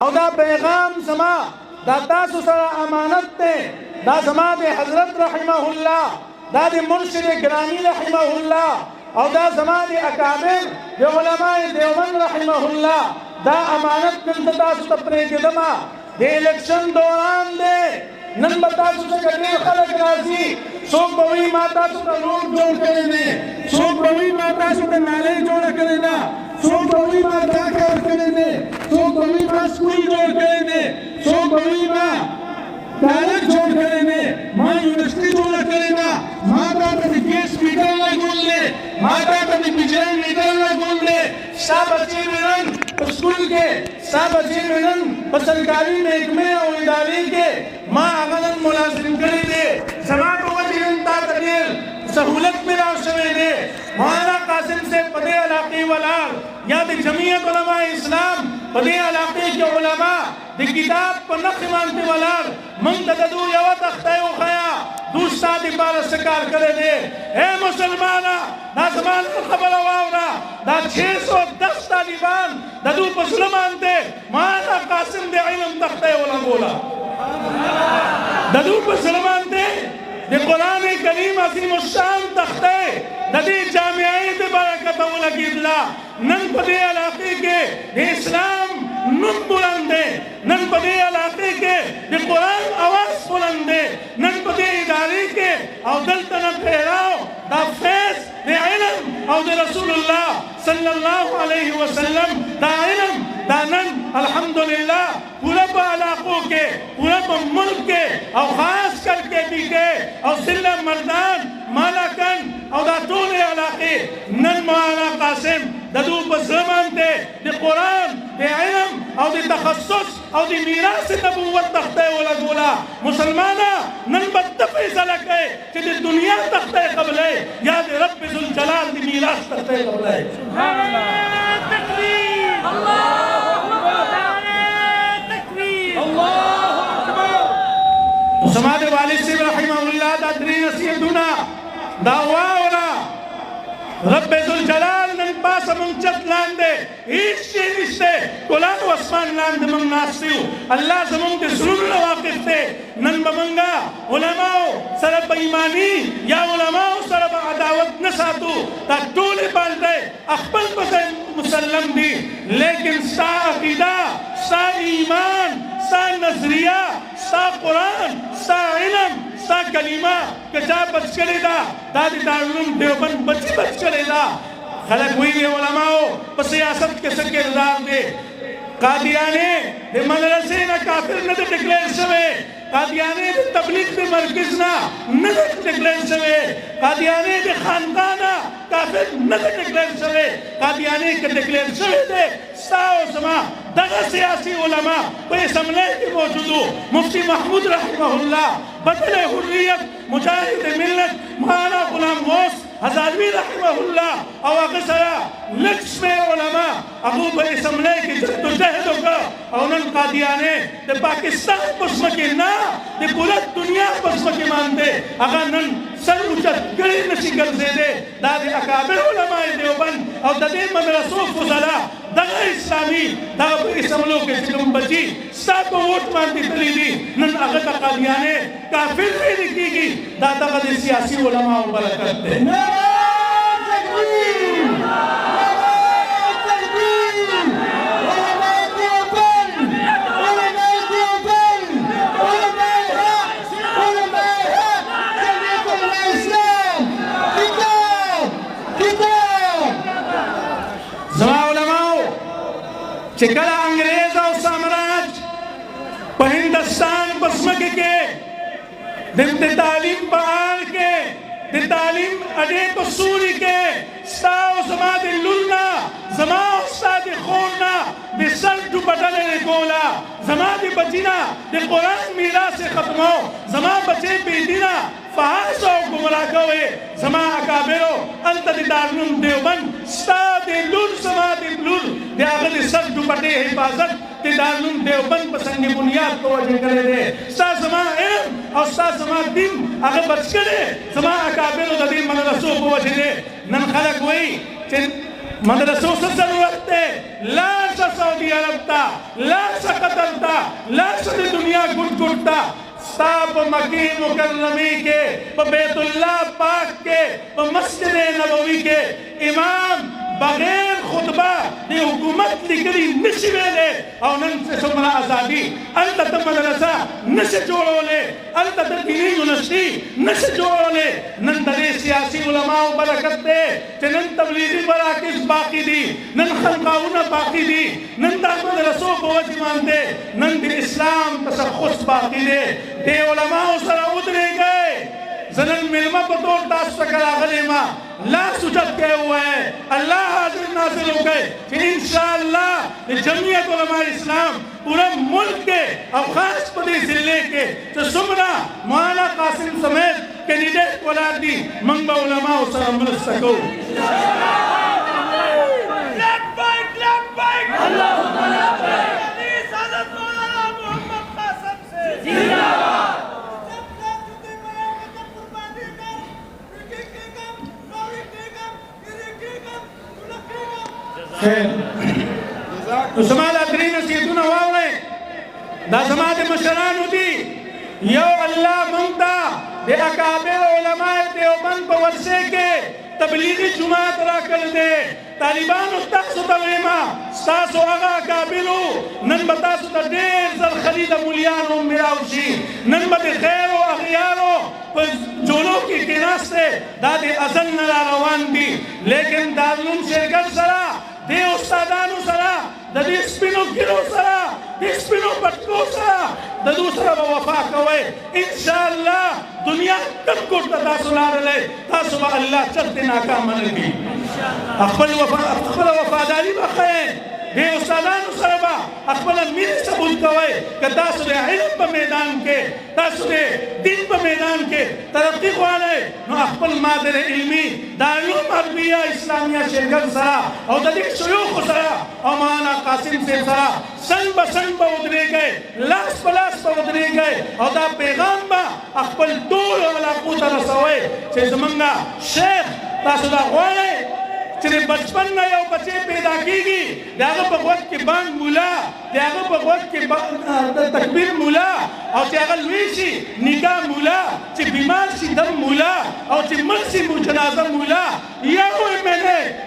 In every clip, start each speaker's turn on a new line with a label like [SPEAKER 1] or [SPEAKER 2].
[SPEAKER 1] او دا پیغام زما دا تاسو سره امانت ته دا زما د حضرت رحمه الله دا د مرشد گرامی رحمه الله او دا زما د اکابر د علماء دیوبند رحمه الله دا امانت نن تاسو ته پرېږدم د الیکشن دوران دی نن به تاسو څخه ډېر خلک راځي څوک به وایي ما تاسو ته روډ جوړ کړی دی څوک به وایي ما تاسو ته نالۍ جوړه کړې ده څوک به وایي ما دا کار کړی دی څوک به وایي ما سکول جوړ کړی دی څوک به وایي ما کالج جوړ کړی دی ما یونیورسټي جوړه کړې ده ما تاته د ګیس میټر لګول دی ما تاته د بجلی میټر لګول دی ستا بچې مې نن په سکول کې ستا بچې مې نن په سرکاري محکمې او ادارې کې ما هغه نن ملازم کړی دی زما په وجې نن تاته ډېر سہولت ملاو شوی دی مولانا قاسم صاحب په دې علاقې ولاړ یا د جمعیت علماء اسلام په دې علاقې کې علما د کتاب په نښې باندې ولاړ موږ ته د دوی یوه تخته یې وښیه دوی ستا دپاره څه کار کړی دی ای مسلمانه دا زما خبره واوره دا 610 طالبان د دوی په زړه باندې مولانا قاسم د علم تخته یې ولګوله د دوی په زړه باندې د قرآن کریم عظیم الشان تخته د دې جامعې د برکته ولګېدله نن په دې علاقې کې د اسلام نوم بلند دی نن په دې علاقې کې د قرآن اواز بلند دی نن په دې ادارې کې او دلته نه پهراو دا فیض د علم او د رسول الله صلی الله علیه وسلم دا علم دا نن الحمدللہ پورا په علاقوں کې پورا په ملک کې او خاص کر کے بھی کے او ضلع مردان مالاکن او دا ټول علاقې نن مولانا قاسم د دوی په زړه باندې د قرآن د علم او د تخصص او د میراث نبوت تخته یې ولګوله مسلمانه نن به ته فیصله کوې چې د دنیا تخته یې قبلوې یا د رب ذوالجلال د میراث تخته یې قبلوې سبحان الله تکبیر الله زما د والد صاحب رحمه الله دا درې نصیحتونه دا واوره رب ذوالجلال نن پاسه موږ چت لاندې هېڅ شی نشته ګلان و اسمان لاندې موږ ناست یو الله زموږ د زړونو واقف دی نن به موږ علماو سره په ایماني یا علماو سره به عداوت نه ساتو دا ټولې باندې خپل پسې مسلم دي لیکن ستا عقیده ستا ایمان ستا نظریه ستا قرآن ستا علم ستا کلمه که چا بچ کړې ده دا د دارالعلوم دیوبند بچي بچ کړې ده خلک وایي علماو په سیاست کې څه کردار دی قادیانې د مدرسې نه کافر نه دی ډکلیر شوی قادیانې د تبلیغ د مرکز نه نه دی ډکلیر شوی قادیانې د خاندان نه کافر نه دی ډکلیر شوی قادیانې که ډکلیر شوی دی ستا او زما دغه سیاسي علما په اسمبلی کې موجودو مفتی محمود رحمه الله بدل حریت مجاهد ملت مولانا غلام غوث هزاروی رحمه الله او هغه سره لږ شمېر علما هغو په اسمبلی کې جدوجهد وکړه او نن قادیانې د پاکستان په ځمکې نه د پوره دنیا په ځمکې باندې هغه نن سر اوچت کړی نشي ګرځېدی دا د اکابر علماء دیوبند او د دې مدرسو فضلا دغه اسلامي دغه په اسمبلو کې چې کوم بچي ستا په ووټ باندې تللي دي نن هغه ته قادیانې کافر ویل کېږي دا دغه د سیاسي علماو برکت دی چې کله انګریز او سامراج په هندوستان په ځمکه کې د تعلیم په حال کې د تعلیم اډې په سوري کې ستا او زما د لور نه زما او ستا د خور نه د سر ډوبټه لرې کوله زما د بچي نه د قرآن میراث یې ختمو زما بچې بېدینه فحاش او گمراه کوي زما اکابرو هلته د دارالعلوم دیوبند ستا د لور زما د لور د هغه د سر ډوبټې حفاظت د دارالعلوم دیوبند په سنگ بنیاد په وجه کړی دی ستا زما علم او ستا زما دین هغه بچ کړی زما اکابرو د دې مدرسو په وجه دی نن خلک وایي چې مدرسو څه ضرورت دی لاړ شه سعودي عرب ته لاړ شه قطر لاس د دنیا ګډ ګډ تا ستا په مکې مکرمې کې په بیت الله پاک کې په مسجد نبوي کې امام بغیر خطبه د حکومت لیکلي نشي ویلی او نن چې څومره ازادي هلته ته مدرسه نشي جوړولی هلته ته دیني یونیورسټي نشي جوړولی نن د دې سیاسي علماو برکت دی چې نن تبلیغي مراکز باقي دي نن خانقاهونه باقي دي نن د مدرسو په وجه باندې نن د اسلام تشخص باقي دی دې علماو سره ودرېږئ زه نن میلمه په طور تاسو څخه راغلی ما لاس اوچت کئے ہوا ہے اللہ حاضر ناصر ہو گئے کہ انشاءاللہ جمعیت علماء اسلام پورا ملک کے اور خاص پدی ضلع کے تو سمرا مولانا قاسم سمیت کینڈیڈیٹ ولاد دی منگبا علماء سر ملک سکو
[SPEAKER 2] اللہم لبیک حدیث حضرت مولانا محمد قاسم سے زندہ باد
[SPEAKER 1] نو زما دا درې نصیحتونه واورئ دا زما د مشرانو دي یو الله موږ ته د اکابر علماء دیوبند په ورثې کې تبلیغي جماعت راکړی دی طالبانو تاسو ته وایم ستاسو هغه اکابرو نن به تاسو ته ډېر زر خلیده مولیان هم میراو شي نن به د خیرو اغیارو په جولو کې کېناستې دا د ازل نه را روان دي لیکن دارالعلوم شیرګل سره دې استادانو سره د دې سپینو ګیرو سره د سپینو پټکو سره د دوی سره به وفا کوئ انشاءالله دنیا تک کوټ ته تاسو لاړلی تاسو به الله چرته ناکامه نه کړي خپله وفاداري به ښیئ دې استادانو سره به خپله مینه ثبوت کوئ که تاسو د علم په میدان کې تاسو د دین په میدان کې ترقي غواړئ نو خپل مادر علمي دارالعلوم عربیه اسلامیه شیرګل سره او د دې شیوخو سره او مولانا قاسم صاحب سره سنگ به سنگ به ودرېږئ لاس په لاس به ودرېږئ او دا پیغام به خپل ټولو علاقو ته رسوئ چې زمونږ شیخ تاسو دا غواړئ چې بچپن نه یو بچی پیدا کیږي د هغه په غوږ کې بانګ مولا د هغه په غوږ کې تکبیر مولا او چې هغه لوی شي نکاح مولا چې بیمار شي دم مولا او چې مړ شي جنازه مولا یو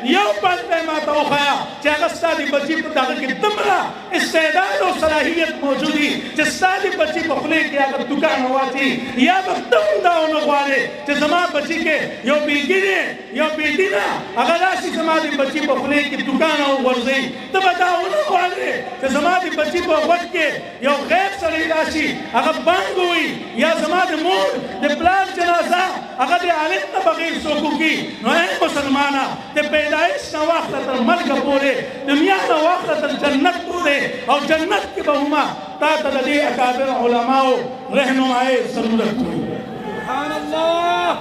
[SPEAKER 1] یو بات به ماته وښیه چې هغه ستا د بچي په دغه کې دومره استعداد او صلاحیت موجود وي چې ستا د بچي په خولې کې هغه دوکان واچي یا به ته هم دا ونه غواړې چې زما بچي کې یو بیلګي دی یو بیټي ده هغه راشي زما د بچي په خولې کې دوکان وغورځوي ته به دا ونه غواړې چې زما د بچي په غوږ کې یو غیب سړی راشي هغه بانګ ووي یا زما د مور د پلار جنازه هغه د عالم نه بغیر څوک وکړي نو ای مسلمانه د پیدایش نه واخله تر مرګه پورې دنیا نه واخله تر جنت پورې او جنت کې به هم تا ته د دې اکابر علماو رهنمایي ضرورت وي
[SPEAKER 2] سبحان الله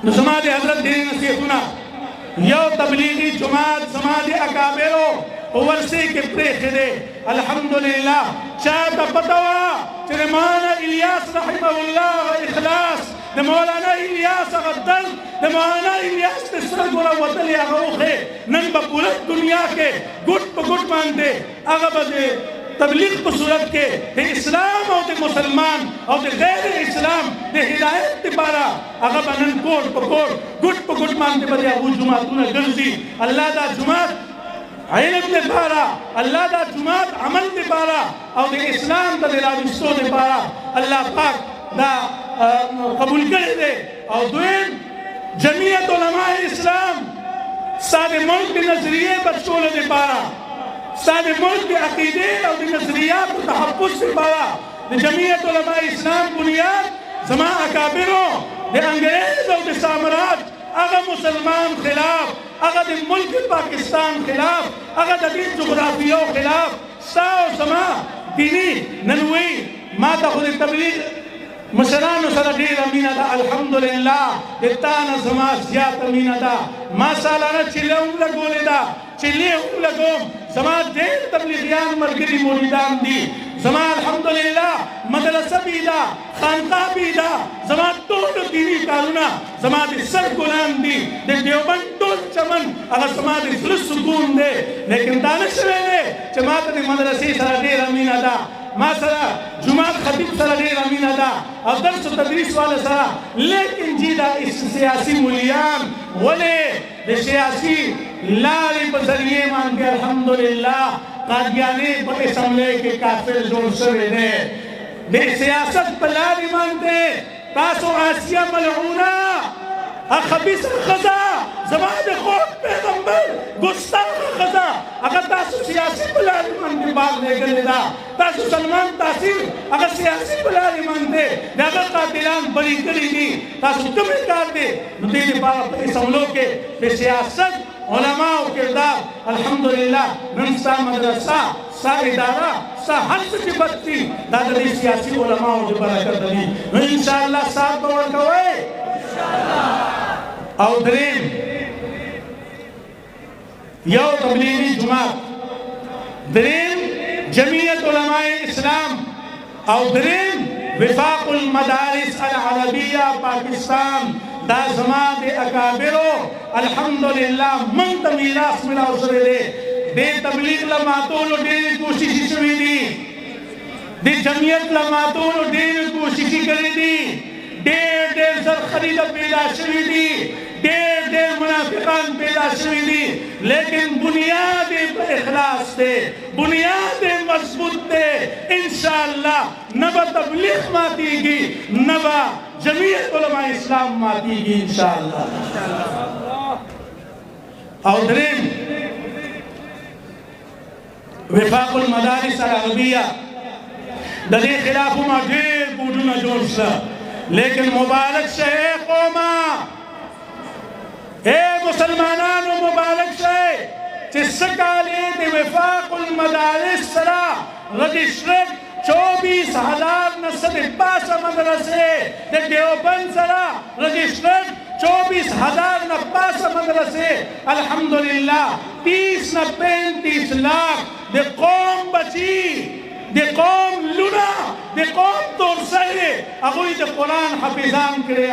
[SPEAKER 1] نو زما د حضرت ډېرې نصیحتونه یو تبلیغي جماعت زما د اکابرو په ورثې کې پرېښې دی الحمدلله چاته پته وه چې د مولانا الیاس رحمه الله اخلاص د مولانا الیاس هغه درد د مولانا الیاس د سترګو نه وتلی هغه وښې نن به پوره دنیا کې ګوټ په ګوټ باندې هغه به د تبلیغ په صورت کې د اسلام او د مسلمان او د غیر اسلام د هدایت لپاره هغه به نن کور په کور ګوټ په ګوټ باندې به د هغو جوماتونه ګرځي الله دا جومات علم لپاره الله دا جماعت عمل لپاره او د اسلام د راوستو لپاره الله پاک دا قبول کړی دی او دویم جمعیت علماء اسلام ستا د ملک د نظریې بچولو لپاره ستا د ملک د عقیدې او د نظریاتو تحفظ لپاره د جمعیت علماء اسلام بنیاد زما اکابرو د انګریز او د سامراج هغه مسلمان خلاف هغه د ملک پاکستان خلاف هغه د دې جغرافیو خلاف ستا او زما دیني نن وایي ما ته خو د تبلیغ مشرانو سره ډېره مینه ده الحمدلله د تا نه زما زیاته مینه ده ما سالانه چیلې هم لګولې ده چیلې هم لګوم زما ډېر تبلیغیان ملګري مریدان دي زما الحمدلله مدرسه بي ده خانقاه بي ده زما ټول دیني کارونه زما د سر ګلان دي د دیوبند ټول چمن هغه زما د زړه سکون دی لیکن دا نه شوی دی چې ما ته د مدرسې سره ډېره مینه ما سره جمعه خطیب سره ډیر امینه ده او درس او تدریس والا سره لیکن جی دا سیاسی مولیان ولې د سیاسی لارې په ذریعے باندې الحمدلله قادیانی په اسمبلی کې کافر جوړ شوی دی د سیاست په لارې باندې تاسو آسیه ملعونه خبیث خزا زمان د خوف پیغمبر گستاخ خزا اگر تاسو سیاسی بلاری مندی باغ لگلی دا تاسو سلمان تاثیر اگر سیاسی بلاری مندی اگر قاتلان بری کری دی تاسو کمی کار دی ندیدی باغ اس عملوں کے بے سیاست علماء و کردار الحمدللہ نمستا مدرسہ سا ادارہ سا ہر سچی بچی دادا دی سیاسی علماء و برکت دی انشاءاللہ ساتھ بور کوئے او دریم یو تبلیغی جماعت دریم جمعیت علماء اسلام او دریم وفاق المدارس العربیہ پاکستان دا زمان دے اکابرو الحمدللہ من تمیراس ملا اسرے دے تبلیغ لماتولو دیر کوششی شوی دی دے جمعیت لماتولو دیر کوششی کری دی دیر زر خرید پیدا شوی دی دیر منافقان پیدا شوی دی لیکن بنیاد اخلاص دے بنیاد مضبوط دے انشاءاللہ نبا تبلیغ ماتی گی نبا جمعیت علماء اسلام ماتی گی انشاءاللہ او دریم وفاق المدارس العربیہ دلی خلاف ما دیر بودونا جوڑسا لیکن مبارک سے اے قوما اے مسلمانان و مبارک سے چسکالی دی وفاق المدارس سرا رجسٹرڈ 24,000 نسد پاسا مدرسے دے دیوبند سرا رجسٹرڈ 24,000 نپاسا مدرسے الحمدللہ 30 نہ 35 لاکھ دے قوم بچی دے قوم لنا دے قوم ترسے اگوی دے قرآن حفظان کرے